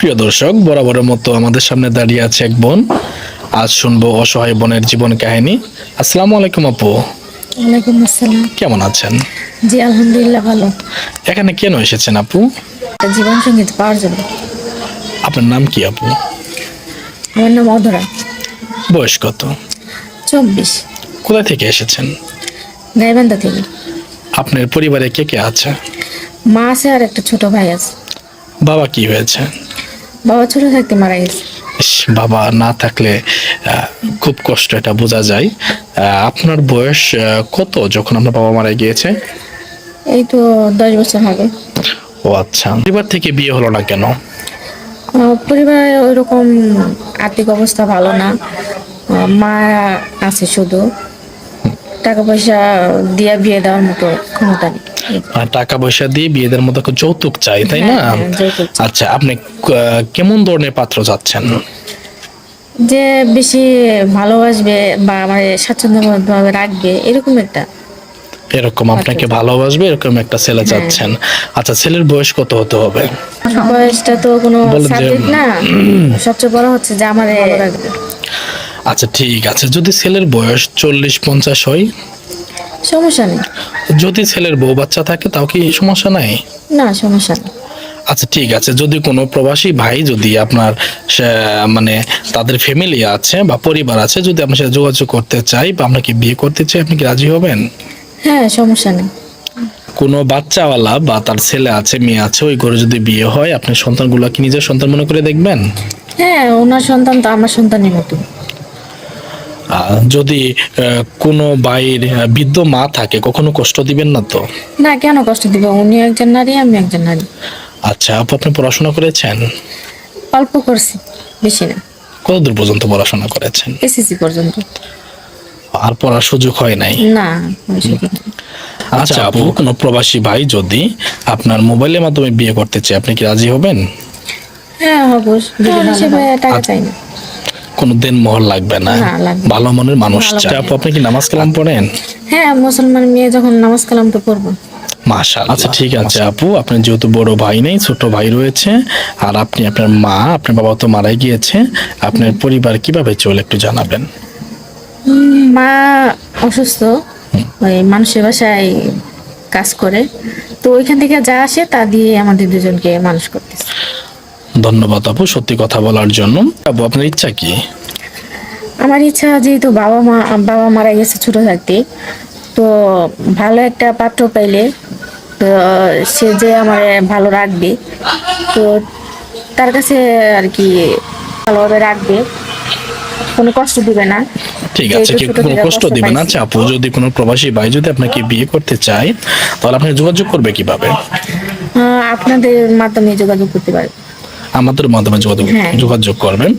প্রিয় দর্শক, বরাবরের মতো আমাদের সামনে দাঁড়িয়ে আছে এক বোন। আজ শুনবো অসহায় বোনের জীবন কাহিনী। আসসালামু আলাইকুম আপু। ওয়ালাইকুম আসসালাম। কেমন আছেন? জি আলহামদুলিল্লাহ ভালো। এখানে কেন এসেছেন আপু? জীবন সঙ্গীত পাওয়ার জন্য। আপনার নাম কি আপু? আমার নাম অধরা। বয়স কত? 24। কোথা থেকে এসেছেন? গাইবান্ধা থেকে। আপনার পরিবারে কে কে আছে? মা আছে আর একটা ছোট ভাই আছে। বাবা কি হয়েছে? বাবা ছোট থাকতে মারা গেছে। ইস, বাবা না থাকলে খুব কষ্ট, এটা বোঝা যায়। আপনার বয়স কত যখন আপনার বাবা মারা গিয়েছে? এই তো 10 বছর হবে। ও আচ্ছা, পরিবার থেকে বিয়ে হলো না কেন? পরিবারে ওইরকম আর্থিক অবস্থা ভালো না। মা আছে শুধু, টাকা পয়সা দিয়া বিয়ে দেওয়ার মতো ক্ষমতা নেই। টাকা পয়সা দিয়ে বিয়েদের মতো একটা যৌতুক চাই, তাই না? হ্যাঁ, যৌতুক চাই। আচ্ছা, আপনি কেমন ধরনের পাত্র চাচ্ছেন? যে বেশি ভালোবাসবে বা আমার স্বাচ্ছন্দ্যভাবে রাখবে এরকম একটা। এরকম আপনাকে ভালোবাসবে এরকম একটা ছেলে চাচ্ছেন? আচ্ছা, ছেলের বয়স কত হতে হবে? বয়সটা তো কোনো বলেন যে- সাবজেক্ট না, সবচেয়ে বড় হচ্ছে যে আমার ভালো রাখবে। আচ্ছা ঠিক আছে, যদি ছেলের বয়স 40-50 হয়? সমস্যা নেই। যদি ছেলের বউ বাচ্চা থাকে তাও কি সমস্যা নাই? না, সমস্যা নেই। আচ্ছা ঠিক আছে, যদি কোনো প্রবাসী ভাই যদি আপনার মানে তাদের ফ্যামিলি আছে বা পরিবার আছে, যদি আপনার সাথে যোগাযোগ করতে চাই বা আপনাকে বিয়ে করতে চাই, আপনি কি রাজি হবেন? হ্যাঁ, সমস্যা নেই। কোনো বাচ্চাওয়ালা বা তার ছেলে আছে মেয়ে আছে ওই ঘরে যদি বিয়ে হয়, আপনি সন্তানগুলো কি নিজের সন্তান মনে করে দেখবেন? হ্যাঁ, ওনার সন্তান তো আমার সন্তানের মতো। যদি কোনো ভাইয়ের বৃদ্ধ মা থাকে, কখনো কষ্ট দিবেন না তো? না, কেন কষ্ট দিব? উনি একজন নারী, আমি একজন নারী। আচ্ছা আপু, আপনি পড়াশোনা করেছেন? অল্প করছি, বেশি না। কতদূর পর্যন্ত পড়াশোনা করেছেন? এসএসসি পর্যন্ত। আর পড়ার সুযোগ হয় নাই? না, ওই সুযোগ নেই। আচ্ছা আপু, কোনো প্রবাসী ভাই যদি আপনার মোবাইলের মাধ্যমে বিয়ে করতে চায়, আপনি কি রাজি হবেন? হ্যাঁ, অবশ্যই। হিসেবে টাকা চাই না। কোনো দেনমোহর লাগবে না? না, লাগবে না। ভালো মনের মানুষ ভালো চাই। আপু, আপনি কি নামাজ কালাম পড়েন? হ্যাঁ, মুসলমান মেয়ে যখন নামাজ কালাম তো পড়বো। মাশাআল্লাহ। আচ্ছা ঠিক আছে আপু, আপনার যেহেতু বড় ভাই নেই, ছোট ভাই রয়েছে, আর আপনি আপনার মা, আপনার বাবা তো মারাই গিয়েছে, আপনার পরিবার কিভাবে চলে একটু জানাবেন? মা অসুস্থ, ওই মানুষের বাসায় কাজ করে, তো ওইখান থেকে যা আসে তা দিয়ে আমাদের দুজনকে মানুষ করতেছে। ধন্যবাদ আপু সত্যি কথা বলার জন্য। আপু, আপনার ইচ্ছা কি? আমার ইচ্ছা, যেহেতু বাবা মারা গেছে ছোট থাকতে, তো ভালো একটা পাত্র পাইলে তো সে যে আমার ভালো রাখবে, তো তার কাছে আর কি ভালোভাবে রাখবে, কোনো কষ্ট দিবে না। ঠিক আছে, যেহেতু কি ছোট কোনো থেকে কষ্ট কষ্ট দিবেন? পাইছি। আচ্ছা আপু, যদি কোনো প্রবাসী ভাই যদি আপনাকে বিয়ে করতে চায়, তাহলে আপনি যোগাযোগ করবে কিভাবে? আপনাদের মাধ্যমে যোগাযোগ করতে পারে। আমাদের মাধ্যমে যোগাযোগ হ্যাঁ। যোগাযোগ করবেন।